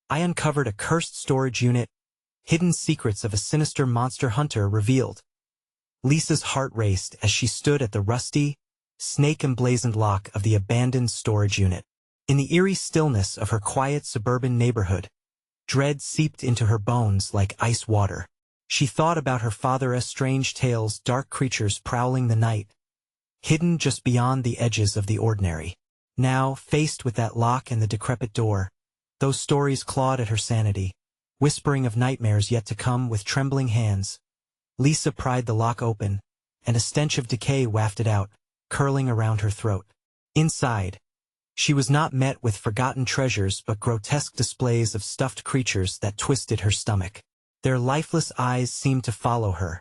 I uncovered a cursed storage unit, hidden secrets of a sinister monster hunter revealed. Lisa's heart raced as she stood at the rusty, snake-emblazoned lock of the abandoned storage unit. In the eerie stillness of her quiet suburban neighborhood, dread seeped into her bones like ice water. She thought about her father's strange tales, dark creatures prowling the night, hidden just beyond the edges of the ordinary. Now, faced with that lock and the decrepit door, those stories clawed at her sanity, whispering of nightmares yet to come. With trembling hands, Lisa pried the lock open, and a stench of decay wafted out, curling around her throat. Inside, she was not met with forgotten treasures but grotesque displays of stuffed creatures that twisted her stomach. Their lifeless eyes seemed to follow her.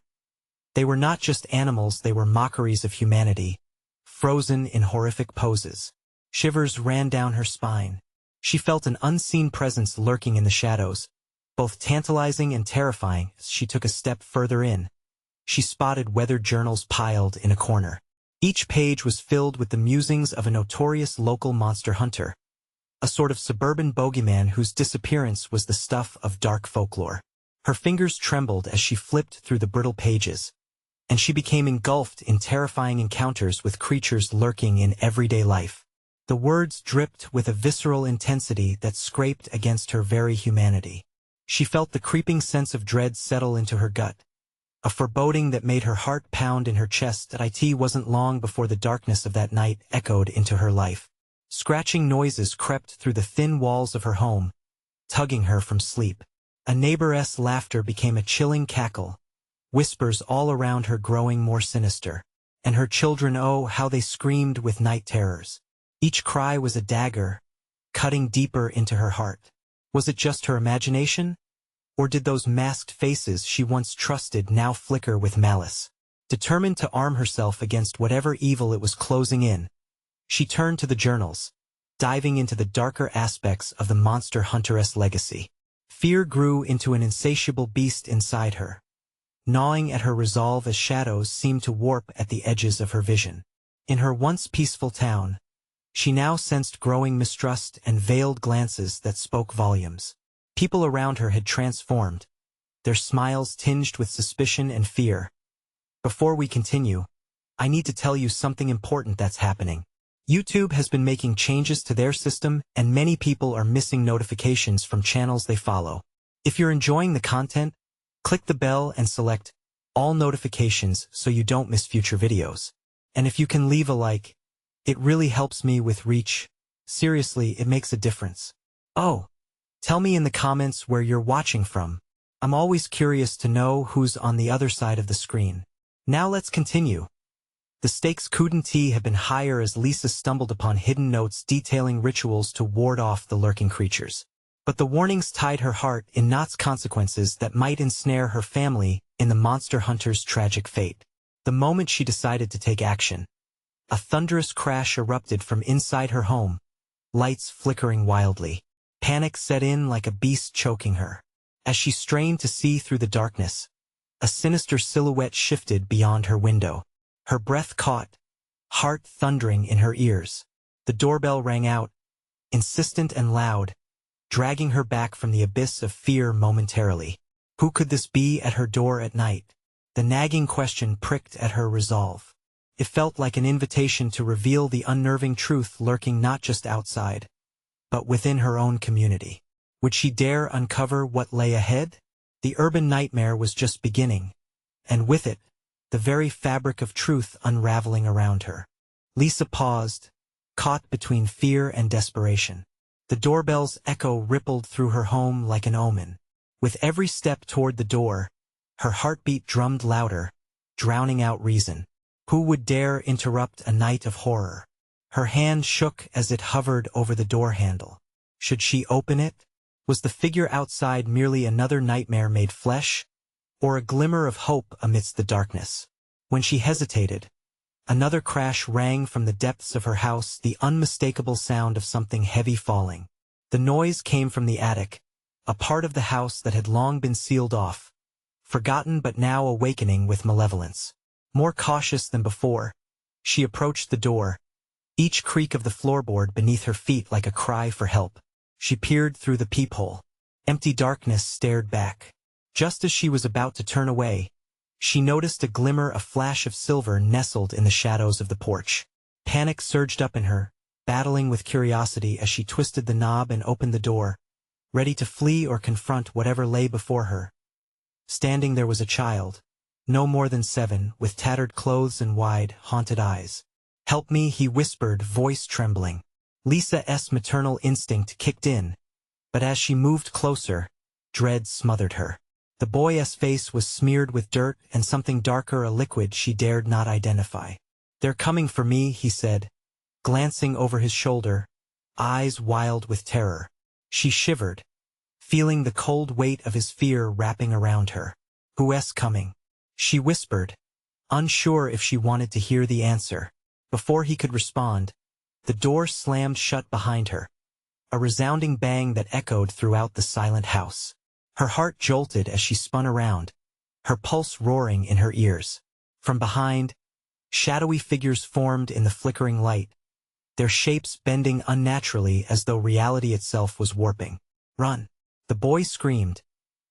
They were not just animals, they were mockeries of humanity, frozen in horrific poses. Shivers ran down her spine. She felt an unseen presence lurking in the shadows, both tantalizing and terrifying. As she took a step further in, she spotted weathered journals piled in a corner. Each page was filled with the musings of a notorious local monster hunter, a sort of suburban bogeyman whose disappearance was the stuff of dark folklore. Her fingers trembled as she flipped through the brittle pages, and she became engulfed in terrifying encounters with creatures lurking in everyday life. The words dripped with a visceral intensity that scraped against her very humanity. She felt the creeping sense of dread settle into her gut, a foreboding that made her heart pound in her chest. It wasn't long before the darkness of that night echoed into her life. Scratching noises crept through the thin walls of her home, tugging her from sleep. A neighbor's laughter became a chilling cackle, whispers all around her growing more sinister. And her children, oh, how they screamed with night terrors. Each cry was a dagger, cutting deeper into her heart. Was it just her imagination? Or did those masked faces she once trusted now flicker with malice? Determined to arm herself against whatever evil it was closing in, she turned to the journals, diving into the darker aspects of the monster hunteress legacy. Fear grew into an insatiable beast inside her, gnawing at her resolve as shadows seemed to warp at the edges of her vision. In her once peaceful town, she now sensed growing mistrust and veiled glances that spoke volumes. People around her had transformed, their smiles tinged with suspicion and fear. Before we continue, I need to tell you something important that's happening. YouTube has been making changes to their system, and many people are missing notifications from channels they follow. If you're enjoying the content, click the bell and select all notifications so you don't miss future videos. And if you can leave a like, it really helps me with reach. Seriously, it makes a difference. Oh, tell me in the comments where you're watching from. I'm always curious to know who's on the other side of the screen. Now let's continue. The stakes couldn't have been higher as Lisa stumbled upon hidden notes detailing rituals to ward off the lurking creatures. But the warnings tied her heart in knots, consequences that might ensnare her family in the monster hunter's tragic fate. The moment she decided to take action, a thunderous crash erupted from inside her home, lights flickering wildly. Panic set in like a beast choking her. As she strained to see through the darkness, a sinister silhouette shifted beyond her window. Her breath caught, heart thundering in her ears. The doorbell rang out, insistent and loud, dragging her back from the abyss of fear momentarily. Who could this be at her door at night? The nagging question pricked at her resolve. It felt like an invitation to reveal the unnerving truth lurking not just outside, but within her own community. Would she dare uncover what lay ahead? The urban nightmare was just beginning, and with it, the very fabric of truth unraveling around her. Lisa paused, caught between fear and desperation. The doorbell's echo rippled through her home like an omen. With every step toward the door, her heartbeat drummed louder, drowning out reason. Who would dare interrupt a night of horror? Her hand shook as it hovered over the door handle. Should she open it? Was the figure outside merely another nightmare made flesh, or a glimmer of hope amidst the darkness? When she hesitated, another crash rang from the depths of her house, the unmistakable sound of something heavy falling. The noise came from the attic, a part of the house that had long been sealed off, forgotten but now awakening with malevolence. More cautious than before, she approached the door, each creak of the floorboard beneath her feet like a cry for help. She peered through the peephole. Empty darkness stared back. Just as she was about to turn away, she noticed a glimmer, a flash of silver nestled in the shadows of the porch. Panic surged up in her, battling with curiosity as she twisted the knob and opened the door, ready to flee or confront whatever lay before her. Standing there was a child, no more than 7, with tattered clothes and wide, haunted eyes. "Help me," he whispered, voice trembling. Lisa's maternal instinct kicked in, but as she moved closer, dread smothered her. The boy's face was smeared with dirt and something darker, a liquid she dared not identify. "They're coming for me," he said, glancing over his shoulder, eyes wild with terror. She shivered, feeling the cold weight of his fear wrapping around her. "Who's coming?" she whispered, unsure if she wanted to hear the answer. Before he could respond, the door slammed shut behind her, a resounding bang that echoed throughout the silent house. Her heart jolted as she spun around, her pulse roaring in her ears. From behind, shadowy figures formed in the flickering light, their shapes bending unnaturally as though reality itself was warping. "Run!" the boy screamed,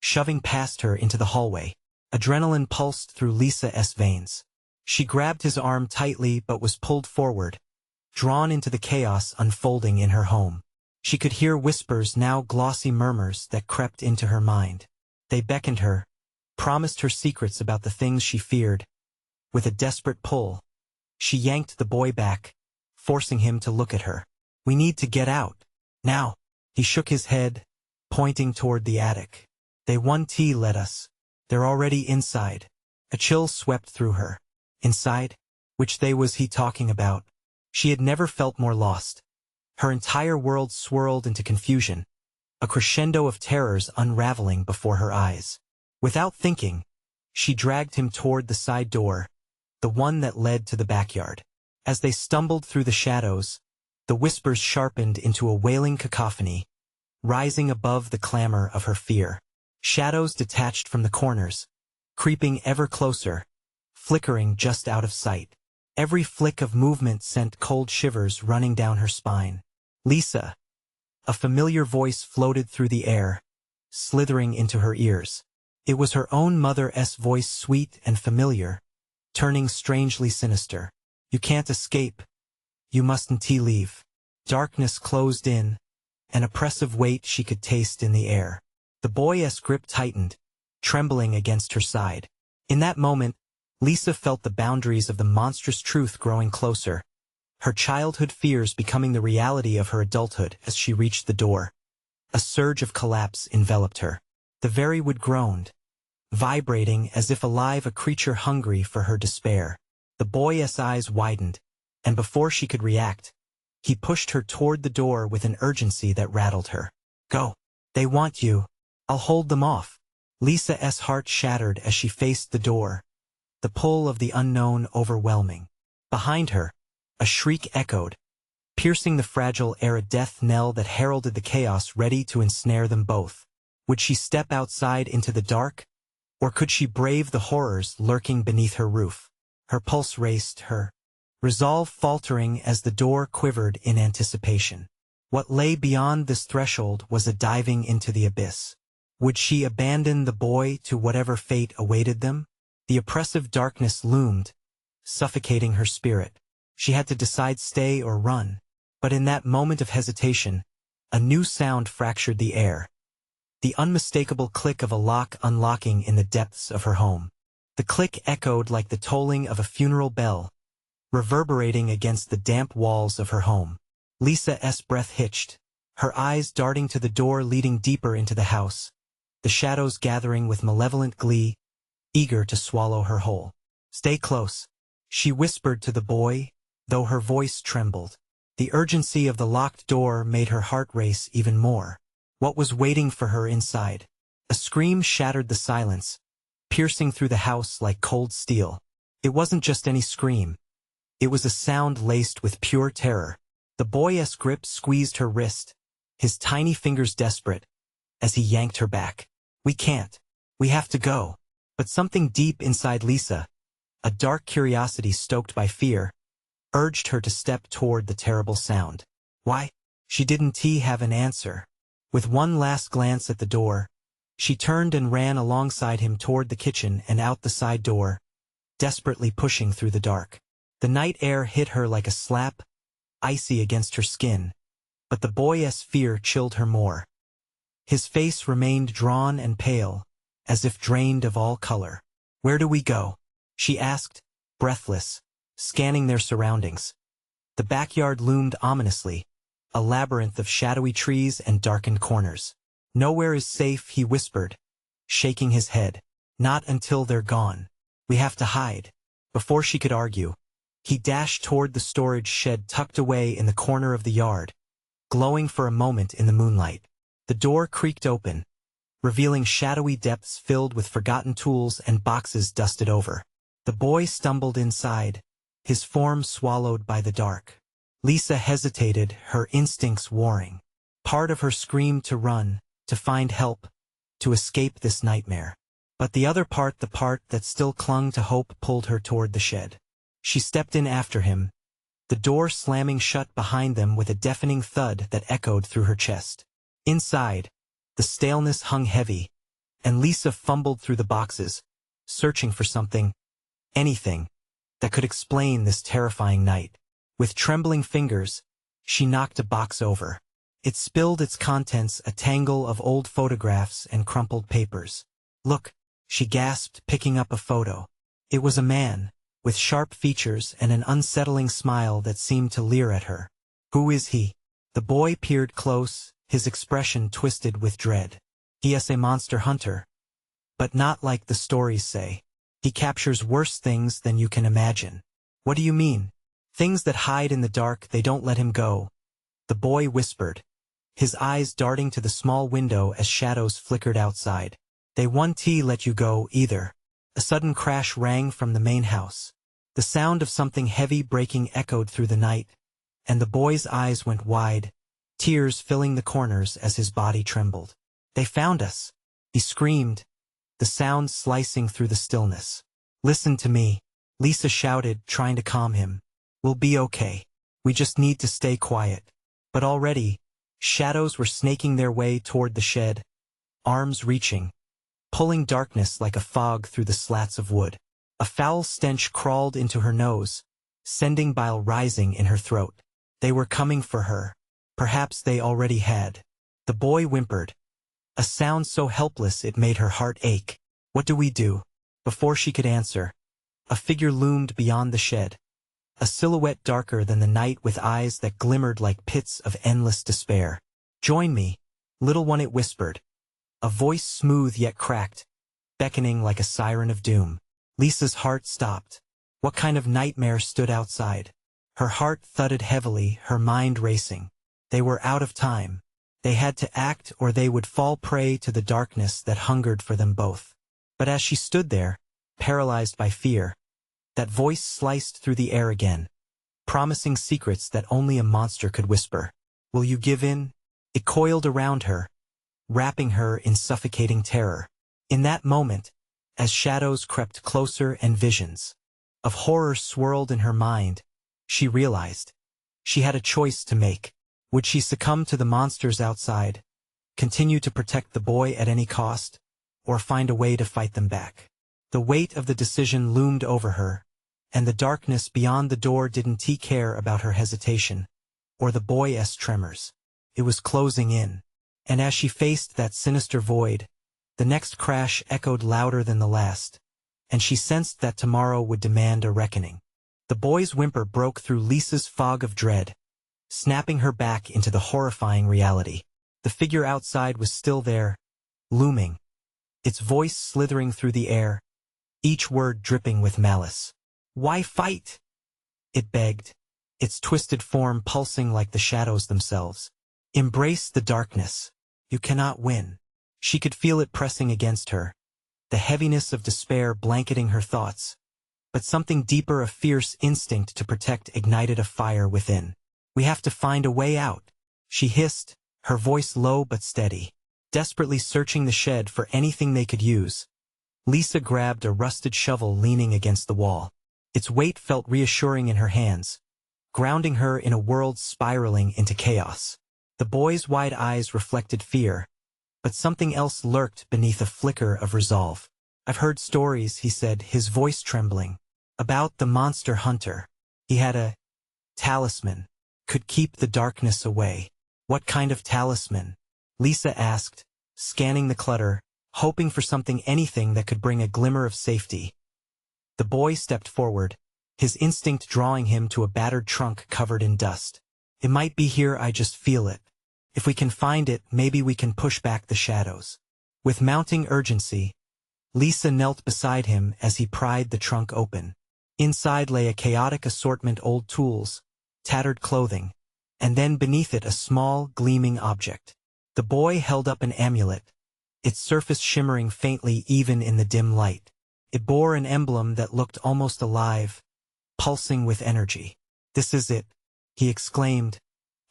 shoving past her into the hallway. Adrenaline pulsed through Lisa's veins. She grabbed his arm tightly but was pulled forward, drawn into the chaos unfolding in her home. She could hear whispers, now glossy murmurs, that crept into her mind. They beckoned her, promised her secrets about the things she feared. With a desperate pull, she yanked the boy back, forcing him to look at her. "We need to get out. Now." He shook his head, pointing toward the attic. "They won't let us. They're already inside." A chill swept through her. Inside? Which they was he talking about? She had never felt more lost. Her entire world swirled into confusion, a crescendo of terrors unraveling before her eyes. Without thinking, she dragged him toward the side door, the one that led to the backyard. As they stumbled through the shadows, the whispers sharpened into a wailing cacophony, rising above the clamor of her fear. Shadows detached from the corners, creeping ever closer, flickering just out of sight. Every flick of movement sent cold shivers running down her spine. "Lisa!" A familiar voice floated through the air, slithering into her ears. It was her own mother's voice, sweet and familiar, turning strangely sinister. "You can't escape. You mustn't leave." Darkness closed in, an oppressive weight she could taste in the air. The boy's grip tightened, trembling against her side. In that moment, Lisa felt the boundaries of the monstrous truth growing closer, her childhood fears becoming the reality of her adulthood. As she reached the door, a surge of collapse enveloped her. The very wood groaned, vibrating as if alive, a creature hungry for her despair. The boy's eyes widened, and before she could react, he pushed her toward the door with an urgency that rattled her. "Go. They want you. I'll hold them off." Lisa's heart shattered as she faced the door, the pull of the unknown overwhelming. Behind her, a shriek echoed, piercing the fragile air, a death knell that heralded the chaos ready to ensnare them both. Would she step outside into the dark, or could she brave the horrors lurking beneath her roof? Her pulse raced, her resolve faltering as the door quivered in anticipation. What lay beyond this threshold was a diving into the abyss. Would she abandon the boy to whatever fate awaited them? The oppressive darkness loomed, suffocating her spirit. She had to decide, stay or run. But in that moment of hesitation, a new sound fractured the air. The unmistakable click of a lock unlocking in the depths of her home. The click echoed like the tolling of a funeral bell, reverberating against the damp walls of her home. Lisa's breath hitched, her eyes darting to the door leading deeper into the house, the shadows gathering with malevolent glee, eager to swallow her whole. "Stay close," she whispered to the boy, though her voice trembled. The urgency of the locked door made her heart race even more. What was waiting for her inside? A scream shattered the silence, piercing through the house like cold steel. It wasn't just any scream. It was a sound laced with pure terror. The boy's grip squeezed her wrist, his tiny fingers desperate, as he yanked her back. "We can't. We have to go." But something deep inside Lisa, a dark curiosity stoked by fear, urged her to step toward the terrible sound. Why? She didn't have an answer. With one last glance at the door, she turned and ran alongside him toward the kitchen and out the side door, desperately pushing through the dark. The night air hit her like a slap, icy against her skin, but the boy's fear chilled her more. His face remained drawn and pale, as if drained of all color. "Where do we go?" she asked, breathless, scanning their surroundings. The backyard loomed ominously, a labyrinth of shadowy trees and darkened corners. "Nowhere is safe," he whispered, shaking his head. "Not until they're gone. We have to hide." Before she could argue, he dashed toward the storage shed tucked away in the corner of the yard, glowing for a moment in the moonlight. The door creaked open, revealing shadowy depths filled with forgotten tools and boxes dusted over. The boy stumbled inside, his form swallowed by the dark. Lisa hesitated, her instincts warring. Part of her screamed to run, to find help, to escape this nightmare. But the other part, the part that still clung to hope, pulled her toward the shed. She stepped in after him, the door slamming shut behind them with a deafening thud that echoed through her chest. Inside, the staleness hung heavy, and Lisa fumbled through the boxes, searching for something, anything, that could explain this terrifying night. With trembling fingers, she knocked a box over. It spilled its contents, a tangle of old photographs and crumpled papers. "Look," she gasped, picking up a photo. It was a man, with sharp features and an unsettling smile that seemed to leer at her. "Who is he?" The boy peered close, his expression twisted with dread. "He is a monster hunter. But not like the stories say. He captures worse things than you can imagine." "What do you mean?" "Things that hide in the dark, they don't let him go," the boy whispered, his eyes darting to the small window as shadows flickered outside. "They won't let you go, either." A sudden crash rang from the main house. The sound of something heavy breaking echoed through the night, and the boy's eyes went wide, tears filling the corners as his body trembled. "They found us!" he screamed, the sound slicing through the stillness. "Listen to me," Lisa shouted, trying to calm him. "We'll be okay. We just need to stay quiet." But already, shadows were snaking their way toward the shed, arms reaching, pulling darkness like a fog through the slats of wood. A foul stench crawled into her nose, sending bile rising in her throat. They were coming for her. Perhaps they already had. The boy whimpered, a sound so helpless it made her heart ache. "What do we do?" Before she could answer, a figure loomed beyond the shed, a silhouette darker than the night with eyes that glimmered like pits of endless despair. "Join me, little one," it whispered, a voice smooth yet cracked, beckoning like a siren of doom. Lisa's heart stopped. What kind of nightmare stood outside? Her heart thudded heavily, her mind racing. They were out of time. They had to act or they would fall prey to the darkness that hungered for them both. But as she stood there, paralyzed by fear, that voice sliced through the air again, promising secrets that only a monster could whisper. "Will you give in?" It coiled around her, wrapping her in suffocating terror. In that moment, as shadows crept closer and visions of horror swirled in her mind, she realized she had a choice to make. Would she succumb to the monsters outside, continue to protect the boy at any cost, or find a way to fight them back? The weight of the decision loomed over her, and the darkness beyond the door didn't care about her hesitation, or the boy's tremors. It was closing in, and as she faced that sinister void, the next crash echoed louder than the last, and she sensed that tomorrow would demand a reckoning. The boy's whimper broke through Lisa's fog of dread, snapping her back into the horrifying reality. The figure outside was still there, looming, its voice slithering through the air, each word dripping with malice. "Why fight?" it begged, its twisted form pulsing like the shadows themselves. "Embrace the darkness. You cannot win." She could feel it pressing against her, the heaviness of despair blanketing her thoughts. But something deeper, a fierce instinct to protect, ignited a fire within. "We have to find a way out," she hissed, her voice low but steady. Desperately searching the shed for anything they could use, Lisa grabbed a rusted shovel leaning against the wall. Its weight felt reassuring in her hands, grounding her in a world spiraling into chaos. The boy's wide eyes reflected fear, but something else lurked beneath a flicker of resolve. "I've heard stories," he said, his voice trembling, "about the monster hunter. He had a talisman, could keep the darkness away." "What kind of talisman?" Lisa asked, scanning the clutter, hoping for anything that could bring a glimmer of safety. The boy stepped forward, his instinct drawing him to a battered trunk covered in dust. "It might be here, I just feel it. If we can find it, maybe we can push back the shadows." With mounting urgency, Lisa knelt beside him as he pried the trunk open. Inside lay a chaotic assortment of old tools, tattered clothing, and then beneath it a small, gleaming object. The boy held up an amulet, its surface shimmering faintly even in the dim light. It bore an emblem that looked almost alive, pulsing with energy. "This is it," he exclaimed,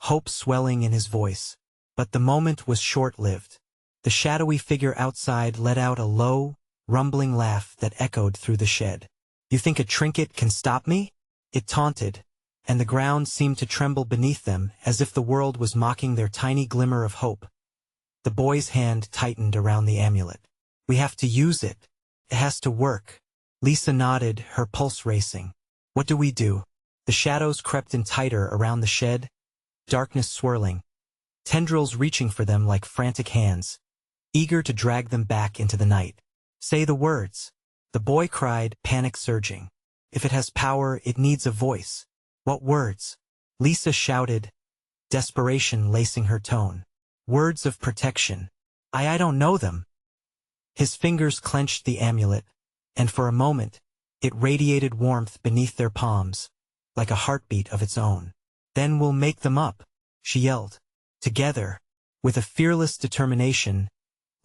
hope swelling in his voice. But the moment was short-lived. The shadowy figure outside let out a low, rumbling laugh that echoed through the shed. "You think a trinket can stop me?" it taunted, and the ground seemed to tremble beneath them as if the world was mocking their tiny glimmer of hope. The boy's hand tightened around the amulet. "We have to use it. It has to work." Lisa nodded, her pulse racing. "What do we do?" The shadows crept in tighter around the shed, darkness swirling, tendrils reaching for them like frantic hands, eager to drag them back into the night. "Say the words," the boy cried, panic surging. "If it has power, it needs a voice." "What words?" Lisa shouted, desperation lacing her tone. "Words of protection. I don't know them." His fingers clenched the amulet, and for a moment, it radiated warmth beneath their palms, like a heartbeat of its own. "Then we'll make them up," she yelled. Together, with a fearless determination,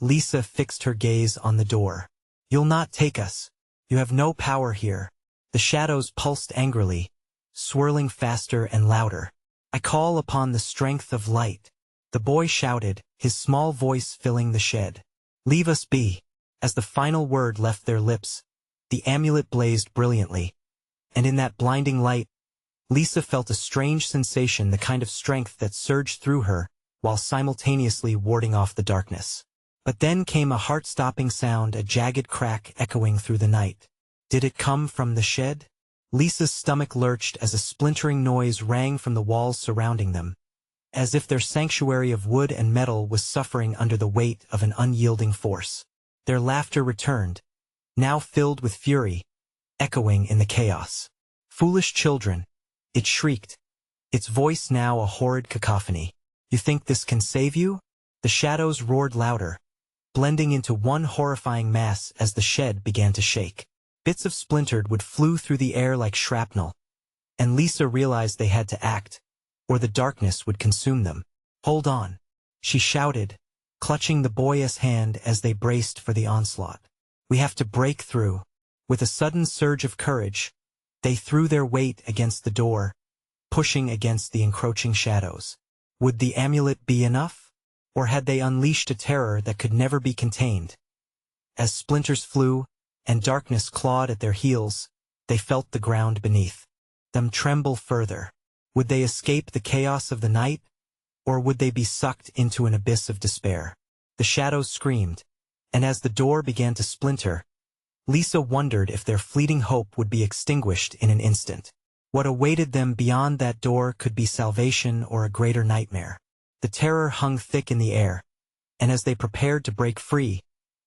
Lisa fixed her gaze on the door. "You'll not take us. You have no power here." The shadows pulsed angrily, swirling faster and louder. "I call upon the strength of light," the boy shouted, his small voice filling the shed. "Leave us be." As the final word left their lips, the amulet blazed brilliantly, and in that blinding light, Lisa felt a strange sensation, the kind of strength that surged through her, while simultaneously warding off the darkness. But then came a heart-stopping sound, a jagged crack echoing through the night. Did it come from the shed? Lisa's stomach lurched as a splintering noise rang from the walls surrounding them, as if their sanctuary of wood and metal was suffering under the weight of an unyielding force. Their laughter returned, now filled with fury, echoing in the chaos. "Foolish children," it shrieked, its voice now a horrid cacophony. "You think this can save you?" The shadows roared louder, blending into one horrifying mass as the shed began to shake. Bits of splintered wood flew through the air like shrapnel, and Lisa realized they had to act, or the darkness would consume them. "Hold on," she shouted, clutching the boy's hand as they braced for the onslaught. "We have to break through." With a sudden surge of courage, they threw their weight against the door, pushing against the encroaching shadows. Would the amulet be enough? Or had they unleashed a terror that could never be contained? As splinters flew, and darkness clawed at their heels, they felt the ground beneath them tremble further. Would they escape the chaos of the night? Or would they be sucked into an abyss of despair? The shadows screamed, and as the door began to splinter, Lisa wondered if their fleeting hope would be extinguished in an instant. What awaited them beyond that door could be salvation or a greater nightmare. The terror hung thick in the air, and as they prepared to break free,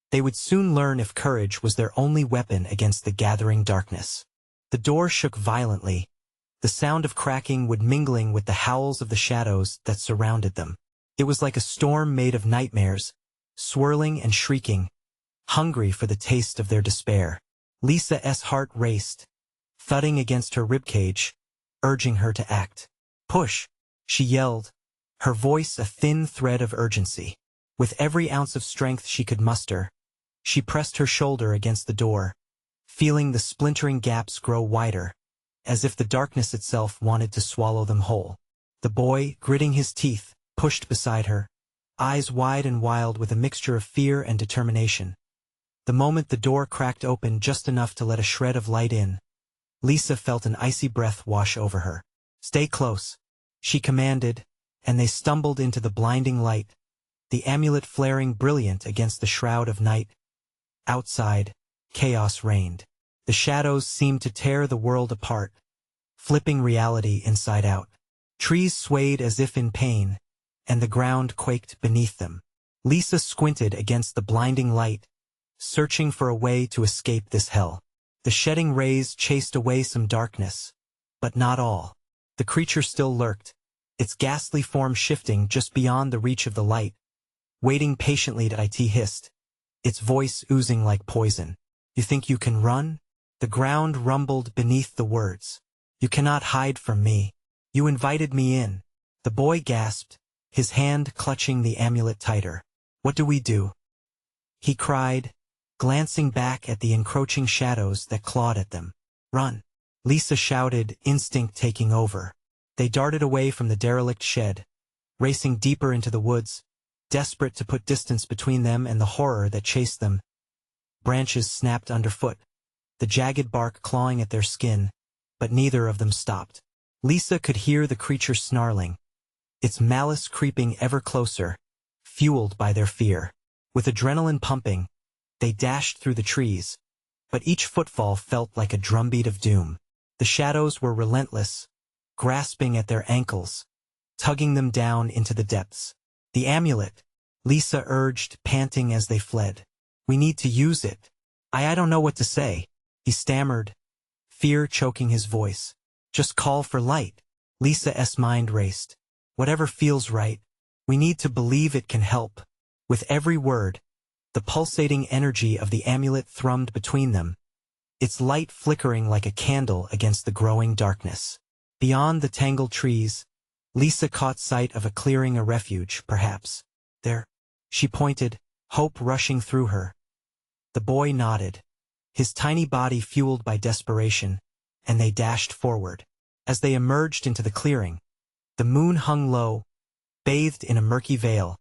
they would soon learn if courage was their only weapon against the gathering darkness. The door shook violently, the sound of cracking would mingling with the howls of the shadows that surrounded them. It was like a storm made of nightmares, swirling and shrieking, hungry for the taste of their despair. Lisa's heart raced, thudding against her ribcage, urging her to act. "Push!" she yelled, her voice a thin thread of urgency. With every ounce of strength she could muster, she pressed her shoulder against the door, feeling the splintering gaps grow wider, as if the darkness itself wanted to swallow them whole. The boy, gritting his teeth, pushed beside her, eyes wide and wild with a mixture of fear and determination. The moment the door cracked open just enough to let a shred of light in, Lisa felt an icy breath wash over her. "Stay close," she commanded, and they stumbled into the blinding light, the amulet flaring brilliant against the shroud of night. Outside, chaos reigned. The shadows seemed to tear the world apart, flipping reality inside out. Trees swayed as if in pain, and the ground quaked beneath them. Lisa squinted against the blinding light, searching for a way to escape this hell. The shedding rays chased away some darkness, but not all. The creature still lurked, its ghastly form shifting just beyond the reach of the light, waiting patiently. It hissed, its voice oozing like poison. "You think you can run?" The ground rumbled beneath the words. "You cannot hide from me. You invited me in." The boy gasped, his hand clutching the amulet tighter. "What do we do?" he cried, glancing back at the encroaching shadows that clawed at them. "Run!" Lisa shouted, instinct taking over. They darted away from the derelict shed, racing deeper into the woods, desperate to put distance between them and the horror that chased them. Branches snapped underfoot, the jagged bark clawing at their skin, but neither of them stopped. Lisa could hear the creature snarling, its malice creeping ever closer, fueled by their fear. With adrenaline pumping, they dashed through the trees, but each footfall felt like a drumbeat of doom. The shadows were relentless, grasping at their ankles, tugging them down into the depths. "The amulet," Lisa urged, panting as they fled. "We need to use it." I don't know what to say," he stammered, fear choking his voice. "Just call for light." Lisa's mind raced. "Whatever feels right. We need to believe it can help." With every word, the pulsating energy of the amulet thrummed between them, its light flickering like a candle against the growing darkness. Beyond the tangled trees, Lisa caught sight of a clearing, a refuge, perhaps. "There," she pointed, hope rushing through her. The boy nodded, his tiny body fueled by desperation, and they dashed forward. As they emerged into the clearing, the moon hung low, bathed in a murky veil,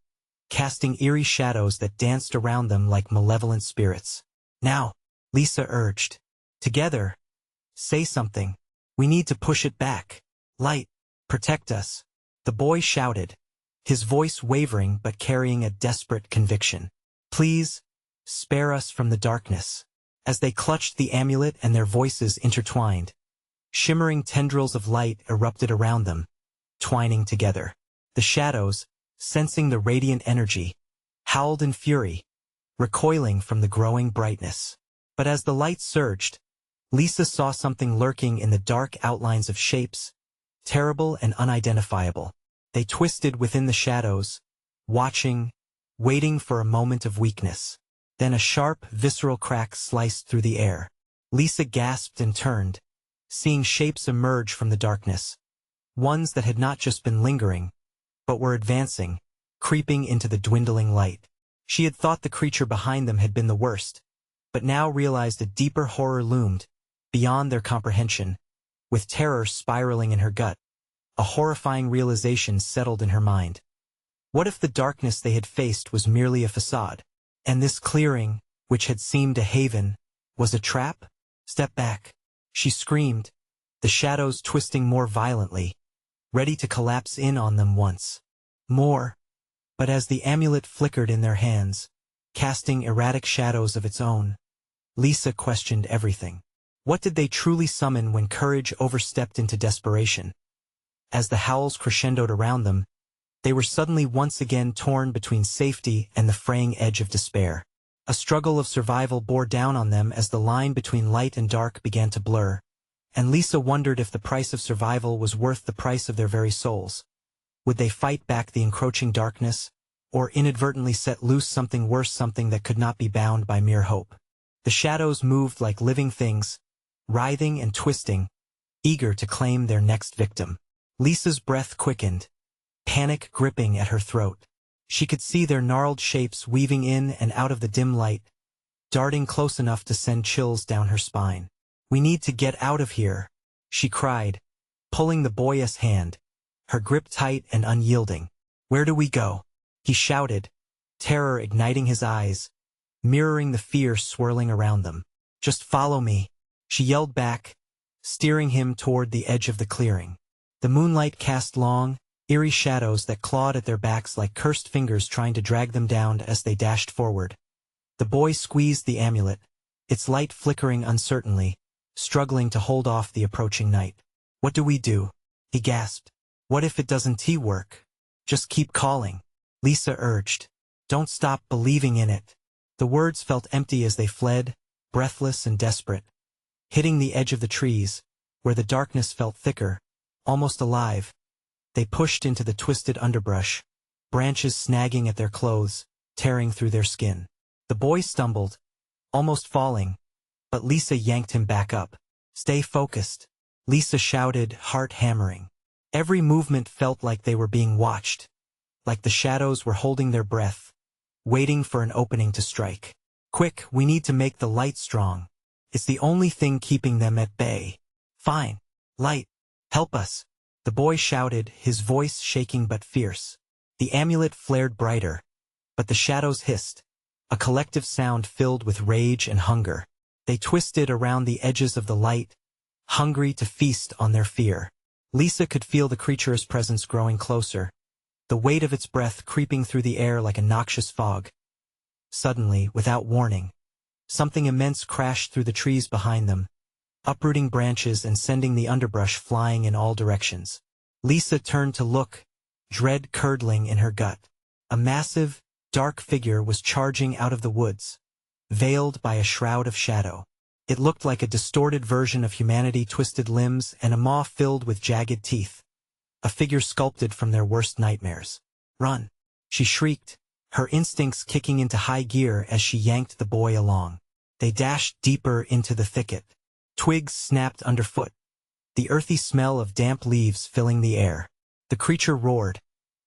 casting eerie shadows that danced around them like malevolent spirits. "Now," Lisa urged. "Together. Say something. We need to push it back. Light, protect us." The boy shouted, his voice wavering but carrying a desperate conviction. "Please, spare us from the darkness." As they clutched the amulet and their voices intertwined, shimmering tendrils of light erupted around them, twining together. The shadows, sensing the radiant energy, howled in fury, recoiling from the growing brightness. But as the light surged, Lisa saw something lurking in the dark outlines of shapes, terrible and unidentifiable. They twisted within the shadows, watching, waiting for a moment of weakness. Then a sharp, visceral crack sliced through the air. Lisa gasped and turned, seeing shapes emerge from the darkness, ones that had not just been lingering, but were advancing, creeping into the dwindling light. She had thought the creature behind them had been the worst, but now realized a deeper horror loomed, beyond their comprehension. With terror spiraling in her gut, a horrifying realization settled in her mind. What if the darkness they had faced was merely a facade, and this clearing, which had seemed a haven, was a trap? "Step back," she screamed, the shadows twisting more violently, ready to collapse in on them once more. But as the amulet flickered in their hands, casting erratic shadows of its own, Lisa questioned everything. What did they truly summon when courage overstepped into desperation? As the howls crescendoed around them, they were suddenly once again torn between safety and the fraying edge of despair. A struggle of survival bore down on them as the line between light and dark began to blur, and Lisa wondered if the price of survival was worth the price of their very souls. Would they fight back the encroaching darkness, or inadvertently set loose something worse, something that could not be bound by mere hope? The shadows moved like living things, writhing and twisting, eager to claim their next victim. Lisa's breath quickened, panic gripping at her throat. She could see their gnarled shapes weaving in and out of the dim light, darting close enough to send chills down her spine. "We need to get out of here," she cried, pulling the boy's hand, her grip tight and unyielding. "Where do we go?" he shouted, terror igniting his eyes, mirroring the fear swirling around them. "Just follow me," she yelled back, steering him toward the edge of the clearing. The moonlight cast long, eerie shadows that clawed at their backs like cursed fingers trying to drag them down as they dashed forward. The boy squeezed the amulet, its light flickering uncertainly, struggling to hold off the approaching night. "What do we do?" he gasped. "What if it doesn't work?" "Just keep calling," Lisa urged. "Don't stop believing in it." The words felt empty as they fled, breathless and desperate. Hitting the edge of the trees, where the darkness felt thicker, almost alive, they pushed into the twisted underbrush, branches snagging at their clothes, tearing through their skin. The boy stumbled, almost falling, but Lisa yanked him back up. "Stay focused," Lisa shouted, heart hammering. Every movement felt like they were being watched, like the shadows were holding their breath, waiting for an opening to strike. "Quick, we need to make the light strong. It's the only thing keeping them at bay." "Fine. Light. Help us," the boy shouted, his voice shaking but fierce. The amulet flared brighter, but the shadows hissed, a collective sound filled with rage and hunger. They twisted around the edges of the light, hungry to feast on their fear. Lisa could feel the creature's presence growing closer, the weight of its breath creeping through the air like a noxious fog. Suddenly, without warning, something immense crashed through the trees behind them, uprooting branches and sending the underbrush flying in all directions. Lisa turned to look, dread curdling in her gut. A massive, dark figure was charging out of the woods, veiled by a shroud of shadow. It looked like a distorted version of humanity, twisted limbs and a maw filled with jagged teeth. A figure sculpted from their worst nightmares. "Run!" she shrieked, her instincts kicking into high gear as she yanked the boy along. They dashed deeper into the thicket. Twigs snapped underfoot, the earthy smell of damp leaves filling the air. The creature roared,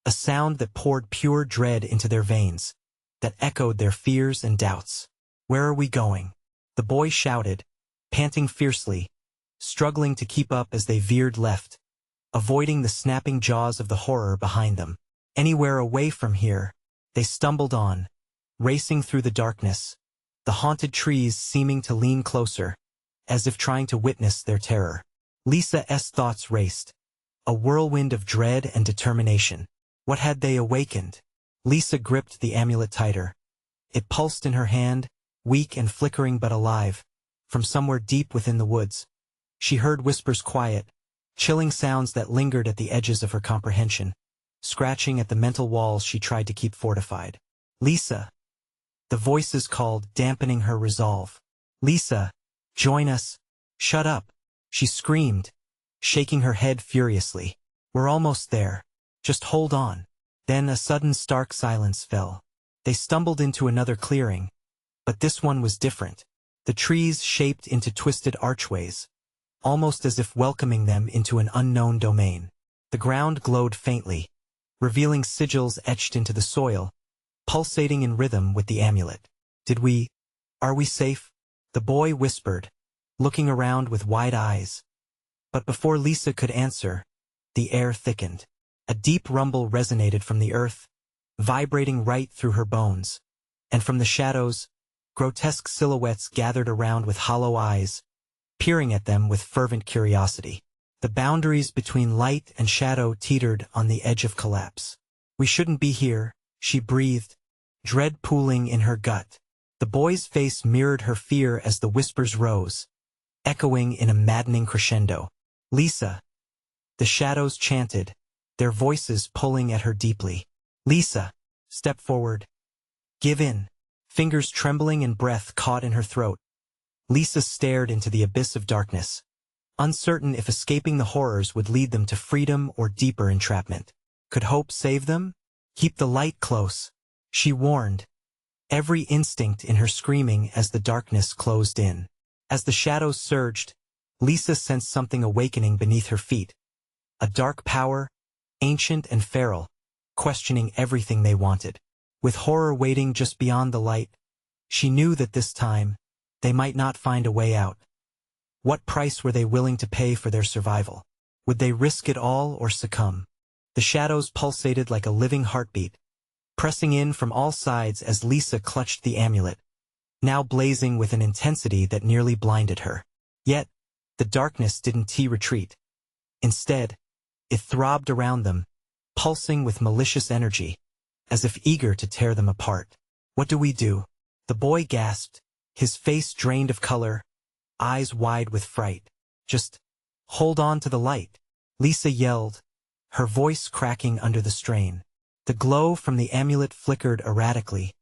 a sound that poured pure dread into their veins, that echoed their fears and doubts. "Where are we going?" the boy shouted, panting fiercely, struggling to keep up as they veered left, avoiding the snapping jaws of the horror behind them. "Anywhere away from here," they stumbled on, racing through the darkness, the haunted trees seeming to lean closer, as if trying to witness their terror. Lisa's thoughts raced, a whirlwind of dread and determination. What had they awakened? Lisa gripped the amulet tighter. It pulsed in her hand, weak and flickering but alive. From somewhere deep within the woods, she heard whispers, quiet, chilling sounds that lingered at the edges of her comprehension, scratching at the mental walls she tried to keep fortified. "Lisa!" The voices called, dampening her resolve. "Lisa, join us." "Shut up," she screamed, shaking her head furiously. "We're almost there. Just hold on." Then a sudden stark silence fell. They stumbled into another clearing, but this one was different. The trees shaped into twisted archways, almost as if welcoming them into an unknown domain. The ground glowed faintly, revealing sigils etched into the soil, pulsating in rhythm with the amulet. Are we safe?" the boy whispered, looking around with wide eyes. But before Lisa could answer, the air thickened. A deep rumble resonated from the earth, vibrating right through her bones. And from the shadows, grotesque silhouettes gathered around with hollow eyes, peering at them with fervent curiosity. The boundaries between light and shadow teetered on the edge of collapse. "We shouldn't be here," she breathed, dread pooling in her gut. The boy's face mirrored her fear as the whispers rose, echoing in a maddening crescendo. "Lisa!" The shadows chanted, their voices pulling at her deeply. "Lisa! Step forward. Give in." Fingers trembling and breath caught in her throat. Lisa stared into the abyss of darkness, uncertain if escaping the horrors would lead them to freedom or deeper entrapment. Could hope save them? "Keep the light close," she warned, every instinct in her screaming as the darkness closed in. As the shadows surged, Lisa sensed something awakening beneath her feet. A dark power, ancient and feral, questioning everything they wanted. With horror waiting just beyond the light, she knew that this time, they might not find a way out. What price were they willing to pay for their survival? Would they risk it all or succumb? The shadows pulsated like a living heartbeat, pressing in from all sides as Lisa clutched the amulet, now blazing with an intensity that nearly blinded her. Yet, the darkness didn't retreat. Instead, it throbbed around them, pulsing with malicious energy, as if eager to tear them apart. "What do we do?" The boy gasped, his face drained of color, eyes wide with fright. "Just hold on to the light," Lisa yelled, her voice cracking under the strain. The glow from the amulet flickered erratically,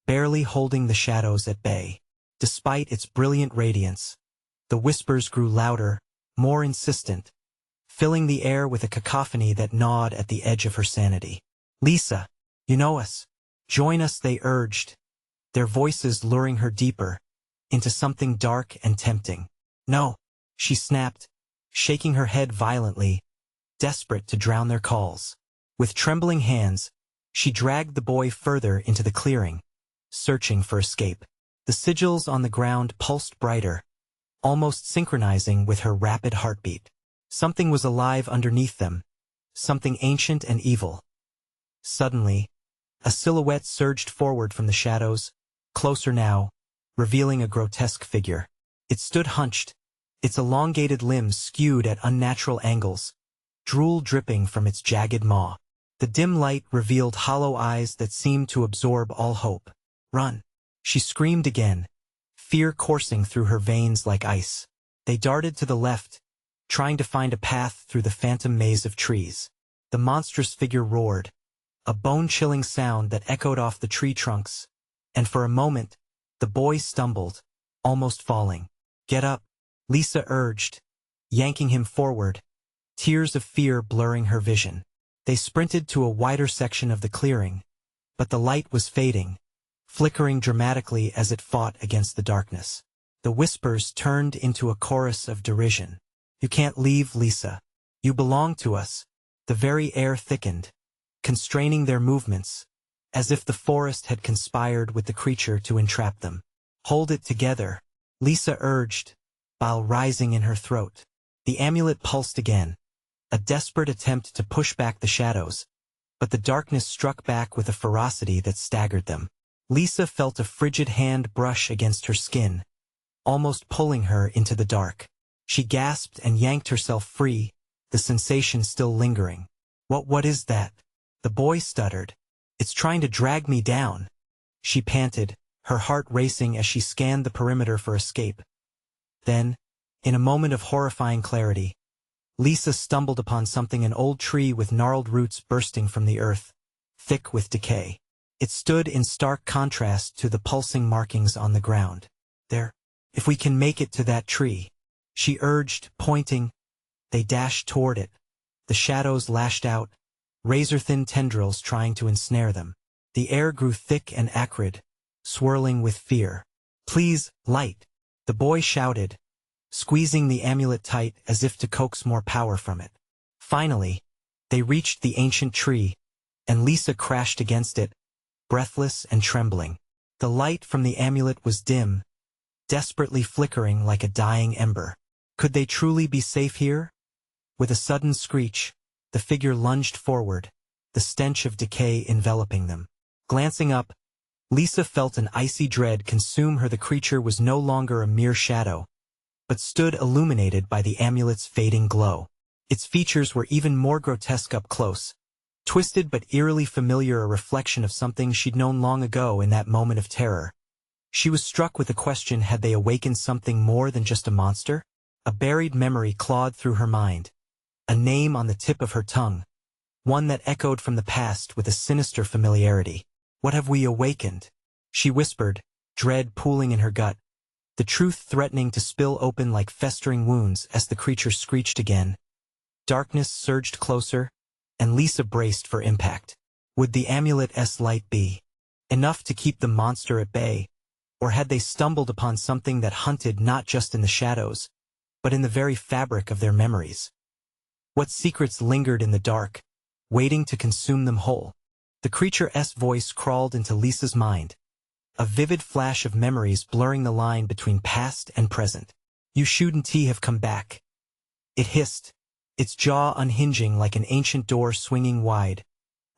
barely holding the shadows at bay. Despite its brilliant radiance, the whispers grew louder, more insistent, filling the air with a cacophony that gnawed at the edge of her sanity. "Lisa, you know us. Join us," they urged, their voices luring her deeper, into something dark and tempting. "No," she snapped, shaking her head violently, desperate to drown their calls. With trembling hands, she dragged the boy further into the clearing, searching for escape. The sigils on the ground pulsed brighter, almost synchronizing with her rapid heartbeat. Something was alive underneath them, something ancient and evil. Suddenly, a silhouette surged forward from the shadows, closer now, revealing a grotesque figure. It stood hunched, its elongated limbs skewed at unnatural angles, drool dripping from its jagged maw. The dim light revealed hollow eyes that seemed to absorb all hope. "Run!" she screamed again, fear coursing through her veins like ice. They darted to the left, trying to find a path through the phantom maze of trees. The monstrous figure roared, a bone-chilling sound that echoed off the tree trunks, and for a moment, the boy stumbled, almost falling. "Get up," Lisa urged, yanking him forward, tears of fear blurring her vision. They sprinted to a wider section of the clearing, but the light was fading, flickering dramatically as it fought against the darkness. The whispers turned into a chorus of derision. "You can't leave, Lisa. You belong to us." The very air thickened, constraining their movements, as if the forest had conspired with the creature to entrap them. "Hold it together," Lisa urged, bile rising in her throat. The amulet pulsed again, a desperate attempt to push back the shadows, but the darkness struck back with a ferocity that staggered them. Lisa felt a frigid hand brush against her skin, almost pulling her into the dark. She gasped and yanked herself free, the sensation still lingering. What is that?" the boy stuttered. "It's trying to drag me down," she panted, her heart racing as she scanned the perimeter for escape. Then, in a moment of horrifying clarity, Lisa stumbled upon something, an old tree with gnarled roots bursting from the earth, thick with decay. It stood in stark contrast to the pulsing markings on the ground. "There, if we can make it to that tree," she urged, pointing. They dashed toward it, the shadows lashed out, razor-thin tendrils trying to ensnare them. The air grew thick and acrid, swirling with fear. "Please, light," the boy shouted, squeezing the amulet tight as if to coax more power from it. Finally, they reached the ancient tree, and Lisa crashed against it, breathless and trembling. The light from the amulet was dim, desperately flickering like a dying ember. Could they truly be safe here? With a sudden screech, the figure lunged forward, the stench of decay enveloping them. Glancing up, Lisa felt an icy dread consume her. The creature was no longer a mere shadow, but stood illuminated by the amulet's fading glow. Its features were even more grotesque up close, twisted but eerily familiar, a reflection of something she'd known long ago in that moment of terror. She was struck with the question, had they awakened something more than just a monster? A buried memory clawed through her mind, a name on the tip of her tongue, one that echoed from the past with a sinister familiarity. "What have we awakened?" she whispered, dread pooling in her gut, the truth threatening to spill open like festering wounds as the creature screeched again. Darkness surged closer, and Lisa braced for impact. Would the amulet's light be enough to keep the monster at bay, or had they stumbled upon something that hunted not just in the shadows, but in the very fabric of their memories? What secrets lingered in the dark, waiting to consume them whole? The creature's voice crawled into Lisa's mind, a vivid flash of memories blurring the line between past and present. "You shouldn't have come back," it hissed, its jaw unhinging like an ancient door swinging wide,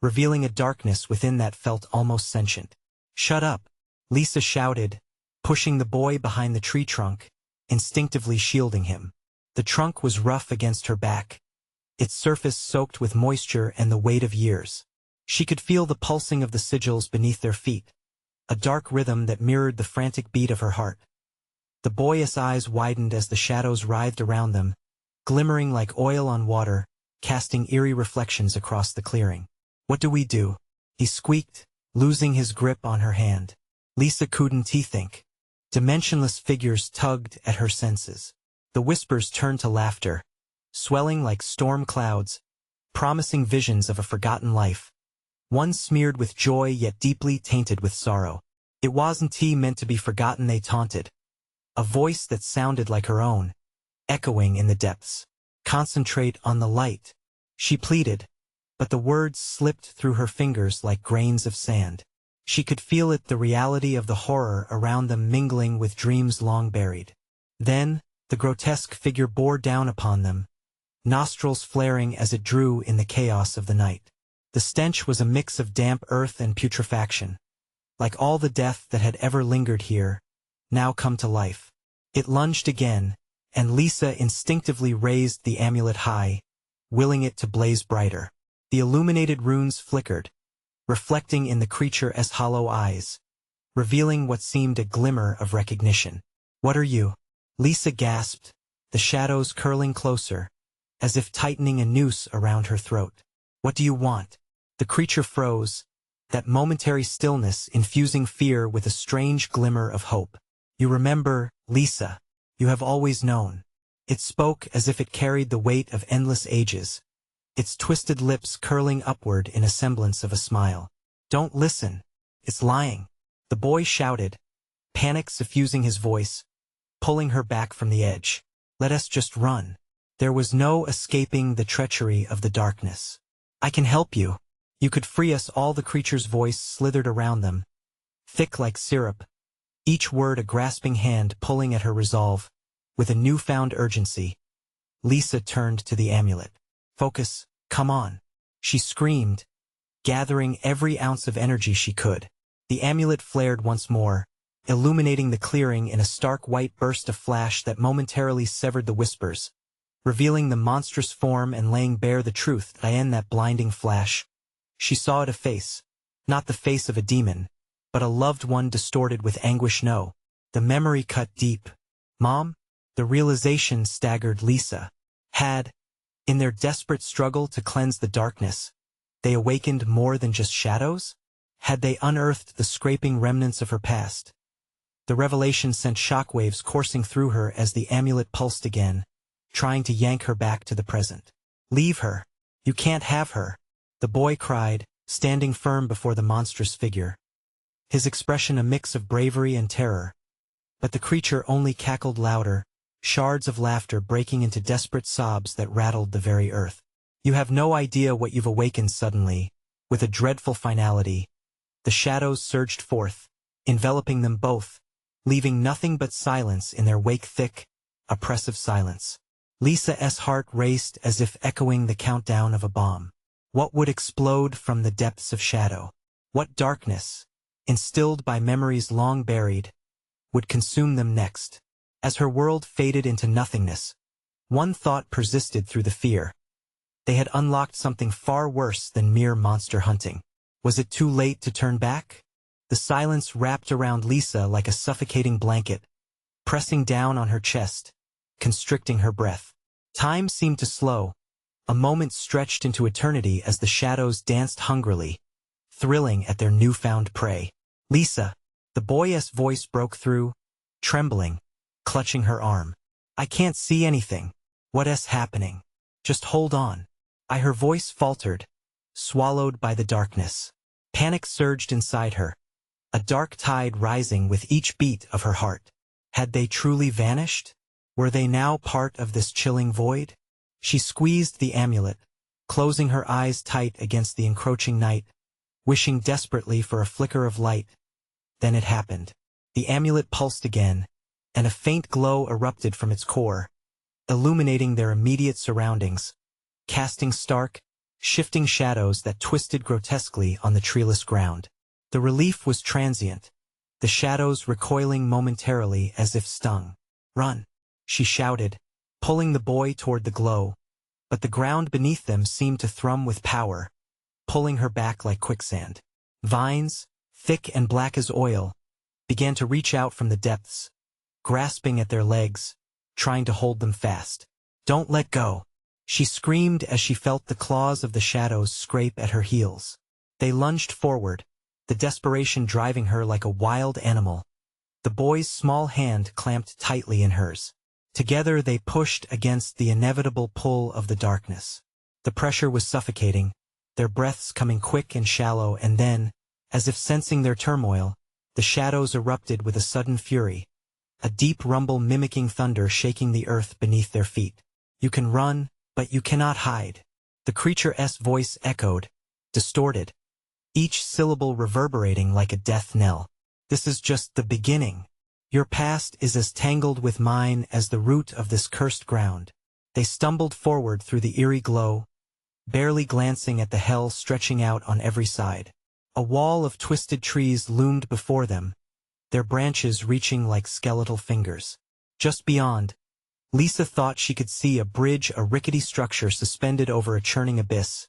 revealing a darkness within that felt almost sentient. "Shut up," Lisa shouted, pushing the boy behind the tree trunk, instinctively shielding him. The trunk was rough against her back, its surface soaked with moisture and the weight of years. She could feel the pulsing of the sigils beneath their feet, a dark rhythm that mirrored the frantic beat of her heart. The boyish eyes widened as the shadows writhed around them, glimmering like oil on water, casting eerie reflections across the clearing. "What do we do?" he squeaked, losing his grip on her hand. Lisa couldn't think. Dimensionless figures tugged at her senses. The whispers turned to laughter, swelling like storm clouds, promising visions of a forgotten life. One smeared with joy yet deeply tainted with sorrow. It wasn't meant to be forgotten, they taunted. A voice that sounded like her own, echoing in the depths. "Concentrate on the light," she pleaded, but the words slipped through her fingers like grains of sand. She could feel it, the reality of the horror around them mingling with dreams long buried. Then, the grotesque figure bore down upon them, nostrils flaring as it drew in the chaos of the night. The stench was a mix of damp earth and putrefaction, like all the death that had ever lingered here, now come to life. It lunged again, and Lisa instinctively raised the amulet high, willing it to blaze brighter. The illuminated runes flickered, reflecting in the creature's hollow eyes, revealing what seemed a glimmer of recognition. "What are you?" Lisa gasped, the shadows curling closer, as if tightening a noose around her throat. "What do you want?" The creature froze, that momentary stillness infusing fear with a strange glimmer of hope. "You remember, Lisa. You have always known." It spoke as if it carried the weight of endless ages, its twisted lips curling upward in a semblance of a smile. "Don't listen. It's lying," the boy shouted, panic suffusing his voice, pulling her back from the edge. "Let us just run." There was no escaping the treachery of the darkness. "I can help you. You could free us all." The creature's voice slithered around them, thick like syrup, each word a grasping hand pulling at her resolve. With a newfound urgency, Lisa turned to the amulet. "Focus, come on," she screamed, gathering every ounce of energy she could. The amulet flared once more, illuminating the clearing in a stark white burst of flash that momentarily severed the whispers, revealing the monstrous form and laying bare the truth. In that blinding flash, she saw it, a face, not the face of a demon, but a loved one distorted with anguish. No, the memory cut deep. "Mom?" The realization staggered Lisa. Had, in their desperate struggle to cleanse the darkness, they awakened more than just shadows? Had they unearthed the scraping remnants of her past? The revelation sent shockwaves coursing through her as the amulet pulsed again, trying to yank her back to the present. "Leave her. You can't have her," the boy cried, standing firm before the monstrous figure, his expression a mix of bravery and terror. But the creature only cackled louder, shards of laughter breaking into desperate sobs that rattled the very earth. "You have no idea what you've awakened." Suddenly, with a dreadful finality, the shadows surged forth, enveloping them both, leaving nothing but silence in their wake, thick, oppressive silence. Lisa's heart raced as if echoing the countdown of a bomb. What would explode from the depths of shadow? What darkness, instilled by memories long buried, would consume them next? As her world faded into nothingness, one thought persisted through the fear. They had unlocked something far worse than mere monster hunting. Was it too late to turn back? The silence wrapped around Lisa like a suffocating blanket, pressing down on her chest, constricting her breath. Time seemed to slow. A moment stretched into eternity as the shadows danced hungrily, thrilling at their newfound prey. "Lisa," the boy's voice broke through, trembling, clutching her arm. "I can't see anything. What's happening? Just hold on." Her voice faltered, swallowed by the darkness. Panic surged inside her, a dark tide rising with each beat of her heart. Had they truly vanished? Were they now part of this chilling void? She squeezed the amulet, closing her eyes tight against the encroaching night, wishing desperately for a flicker of light. Then it happened. The amulet pulsed again, and a faint glow erupted from its core, illuminating their immediate surroundings, casting stark, shifting shadows that twisted grotesquely on the treeless ground. The relief was transient, the shadows recoiling momentarily as if stung. "Run!" she shouted, pulling the boy toward the glow, but the ground beneath them seemed to thrum with power, pulling her back like quicksand. Vines, thick and black as oil, began to reach out from the depths, grasping at their legs, trying to hold them fast. "Don't let go," she screamed as she felt the claws of the shadows scrape at her heels. They lunged forward, the desperation driving her like a wild animal. The boy's small hand clamped tightly in hers. Together they pushed against the inevitable pull of the darkness. The pressure was suffocating, their breaths coming quick and shallow, and then, as if sensing their turmoil, the shadows erupted with a sudden fury, a deep rumble mimicking thunder shaking the earth beneath their feet. "You can run, but you cannot hide," the creature's voice echoed, distorted, each syllable reverberating like a death knell. "This is just the beginning. Your past is as tangled with mine as the root of this cursed ground." They stumbled forward through the eerie glow, barely glancing at the hell stretching out on every side. A wall of twisted trees loomed before them, their branches reaching like skeletal fingers. Just beyond, Lisa thought she could see a bridge, a rickety structure suspended over a churning abyss,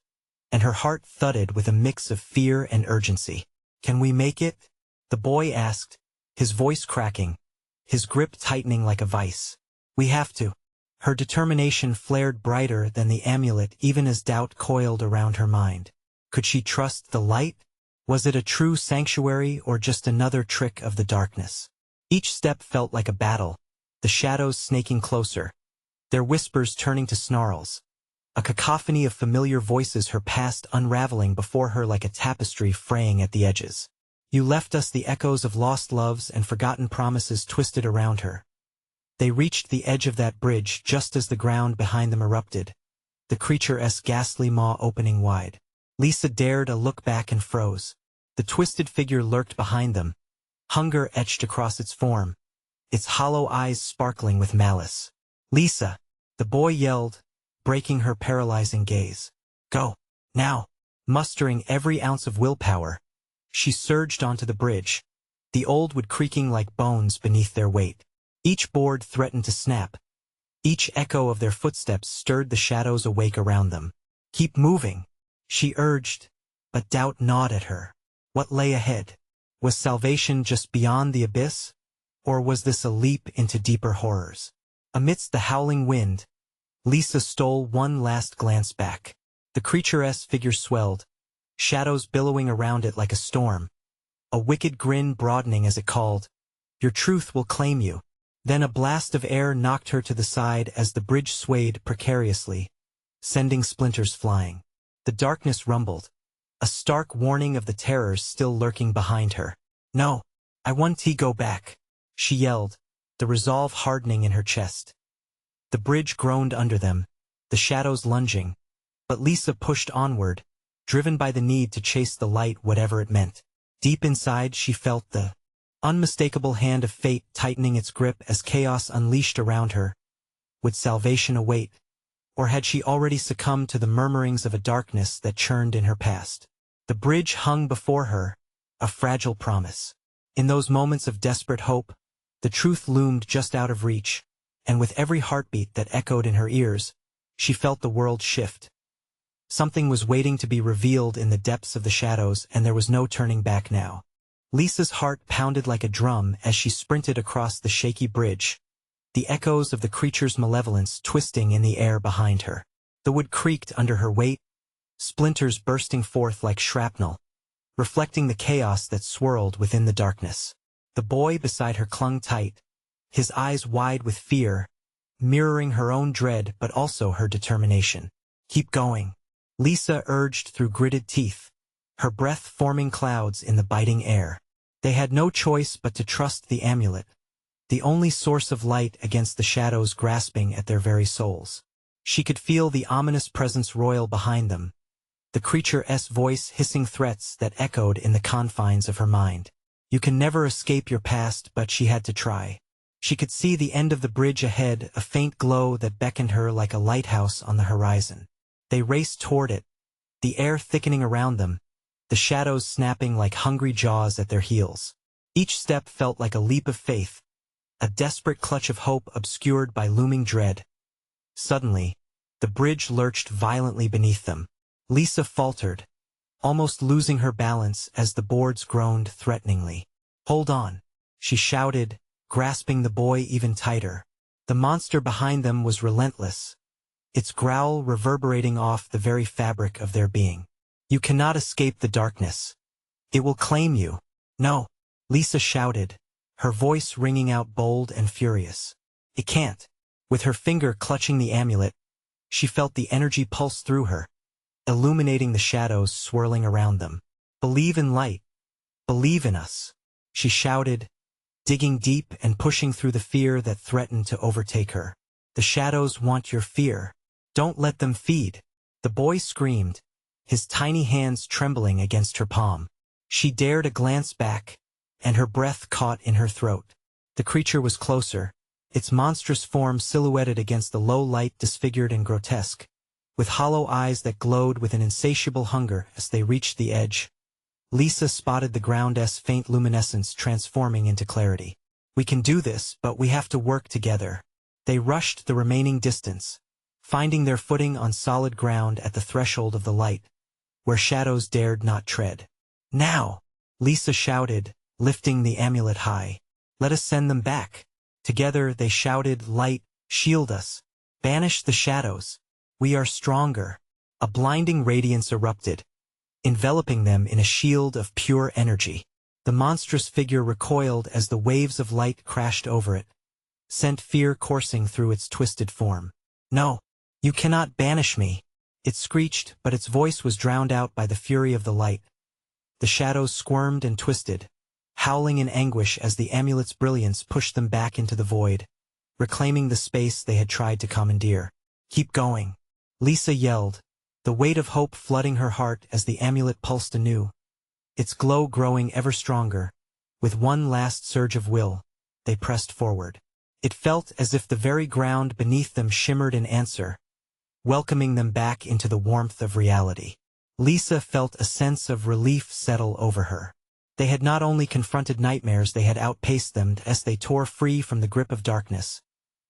and her heart thudded with a mix of fear and urgency. "Can we make it?" the boy asked, his voice cracking, his grip tightening like a vice. "We have to." Her determination flared brighter than the amulet even as doubt coiled around her mind. Could she trust the light? Was it a true sanctuary or just another trick of the darkness? Each step felt like a battle, the shadows snaking closer, their whispers turning to snarls, a cacophony of familiar voices, her past unraveling before her like a tapestry fraying at the edges. "You left us," the echoes of lost loves and forgotten promises twisted around her. They reached the edge of that bridge just as the ground behind them erupted, the creature's ghastly maw opening wide. Lisa dared a look back and froze. The twisted figure lurked behind them, hunger etched across its form, its hollow eyes sparkling with malice. "Lisa!" the boy yelled, breaking her paralyzing gaze. "Go, now!" Mustering every ounce of willpower, she surged onto the bridge, the old wood creaking like bones beneath their weight. Each board threatened to snap. Each echo of their footsteps stirred the shadows awake around them. "Keep moving," she urged, but doubt gnawed at her. What lay ahead? Was salvation just beyond the abyss? Or was this a leap into deeper horrors? Amidst the howling wind, Lisa stole one last glance back. The creature's figure swelled, shadows billowing around it like a storm, a wicked grin broadening as it called, "Your truth will claim you." Then a blast of air knocked her to the side as the bridge swayed precariously, sending splinters flying. The darkness rumbled, a stark warning of the terrors still lurking behind her. "No, I want to go back," she yelled, the resolve hardening in her chest. The bridge groaned under them, the shadows lunging, but Lisa pushed onward, driven by the need to chase the light whatever it meant. Deep inside she felt the unmistakable hand of fate tightening its grip as chaos unleashed around her. Would salvation await, or had she already succumbed to the murmurings of a darkness that churned in her past? The bridge hung before her, a fragile promise. In those moments of desperate hope, the truth loomed just out of reach, and with every heartbeat that echoed in her ears, she felt the world shift. Something was waiting to be revealed in the depths of the shadows, and there was no turning back now. Lisa's heart pounded like a drum as she sprinted across the shaky bridge, the echoes of the creature's malevolence twisting in the air behind her. The wood creaked under her weight, splinters bursting forth like shrapnel, reflecting the chaos that swirled within the darkness. The boy beside her clung tight, his eyes wide with fear, mirroring her own dread but also her determination. "Keep going," Lisa urged through gritted teeth, her breath forming clouds in the biting air. They had no choice but to trust the amulet, the only source of light against the shadows grasping at their very souls. She could feel the ominous presence royal behind them, the creature's voice hissing threats that echoed in the confines of her mind. You can never escape your past, but she had to try. She could see the end of the bridge ahead, a faint glow that beckoned her like a lighthouse on the horizon. They raced toward it, the air thickening around them, the shadows snapping like hungry jaws at their heels. Each step felt like a leap of faith, a desperate clutch of hope obscured by looming dread. Suddenly, The bridge lurched violently beneath them. Lisa faltered, almost losing her balance as the boards groaned threateningly. "Hold on," she shouted, grasping the boy even tighter. The monster behind them was relentless, its growl reverberating off the very fabric of their being. "You cannot escape the darkness. It will claim you." "No," Lisa shouted, her voice ringing out bold and furious. "It can't." With her finger clutching the amulet, she felt the energy pulse through her, illuminating the shadows swirling around them. "Believe in light. Believe in us," she shouted, digging deep and pushing through the fear that threatened to overtake her. "The shadows want your fear. Don't let them feed." The boy screamed, his tiny hands trembling against her palm. She dared a glance back, and her breath caught in her throat. The creature was closer, its monstrous form silhouetted against the low light, disfigured and grotesque, with hollow eyes that glowed with an insatiable hunger. As they reached the edge, Lisa spotted the ground's faint luminescence transforming into clarity. "We can do this, but we have to work together." They rushed the remaining distance, finding their footing on solid ground at the threshold of the light, where shadows dared not tread. "Now!" Lisa shouted, lifting the amulet high. "Let us send them back." Together they shouted, "Light, shield us. Banish the shadows. We are stronger." A blinding radiance erupted, enveloping them in a shield of pure energy. The monstrous figure recoiled as the waves of light crashed over it, sent fear coursing through its twisted form. "No, you cannot banish me," it screeched, but its voice was drowned out by the fury of the light. The shadows squirmed and twisted, howling in anguish as the amulet's brilliance pushed them back into the void, reclaiming the space they had tried to commandeer. "Keep going," Lisa yelled, the weight of hope flooding her heart as the amulet pulsed anew, its glow growing ever stronger. With one last surge of will, they pressed forward. It felt as if the very ground beneath them shimmered in answer, welcoming them back into the warmth of reality. Lisa felt a sense of relief settle over her. They had not only confronted nightmares, they had outpaced them as they tore free from the grip of darkness.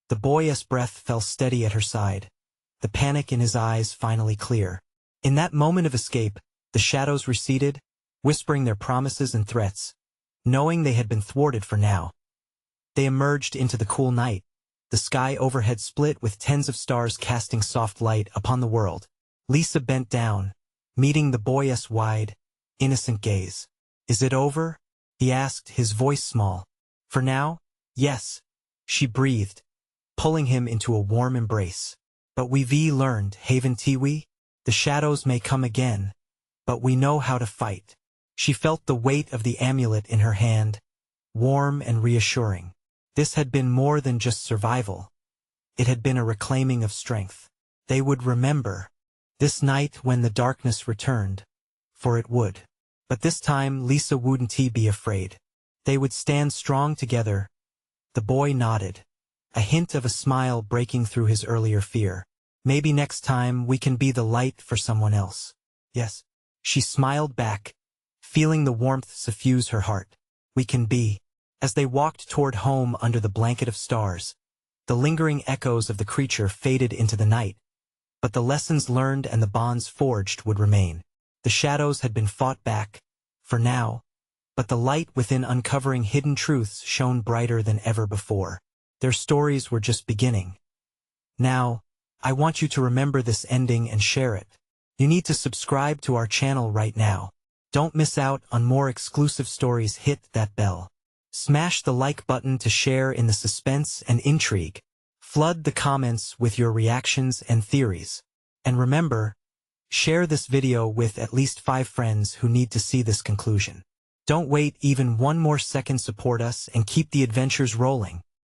The boy's breath fell steady at her side, the panic in his eyes finally clear. In that moment of escape, the shadows receded, whispering their promises and threats, knowing they had been thwarted for now. They emerged into the cool night, the sky overhead split with tens of stars casting soft light upon the world. Lisa bent down, meeting the boy's wide, innocent gaze. "Is it over?" he asked, his voice small. "For now, yes," she breathed, pulling him into a warm embrace. "But we've learned, haven't we? The shadows may come again, but we know how to fight." She felt the weight of the amulet in her hand, warm and reassuring. This had been more than just survival. It had been a reclaiming of strength. They would remember this night when the darkness returned, for it would. But this time Lisa wouldn't be afraid. They would stand strong together. The boy nodded, a hint of a smile breaking through his earlier fear. "Maybe next time we can be the light for someone else." "Yes," she smiled back, feeling the warmth suffuse her heart. "We can be." As they walked toward home under the blanket of stars, the lingering echoes of the creature faded into the night, but the lessons learned and the bonds forged would remain. The shadows had been fought back, for now, but the light within uncovering hidden truths shone brighter than ever before. Their stories were just beginning. Now, I want you to remember this ending and share it. You need to subscribe to our channel right now. Don't miss out on more exclusive stories. Hit that bell. Smash the like button to share in the suspense and intrigue. Flood the comments with your reactions and theories. And remember, share this video with at least 5 friends who need to see this conclusion. Don't wait even one more second. Support us and keep the adventures rolling.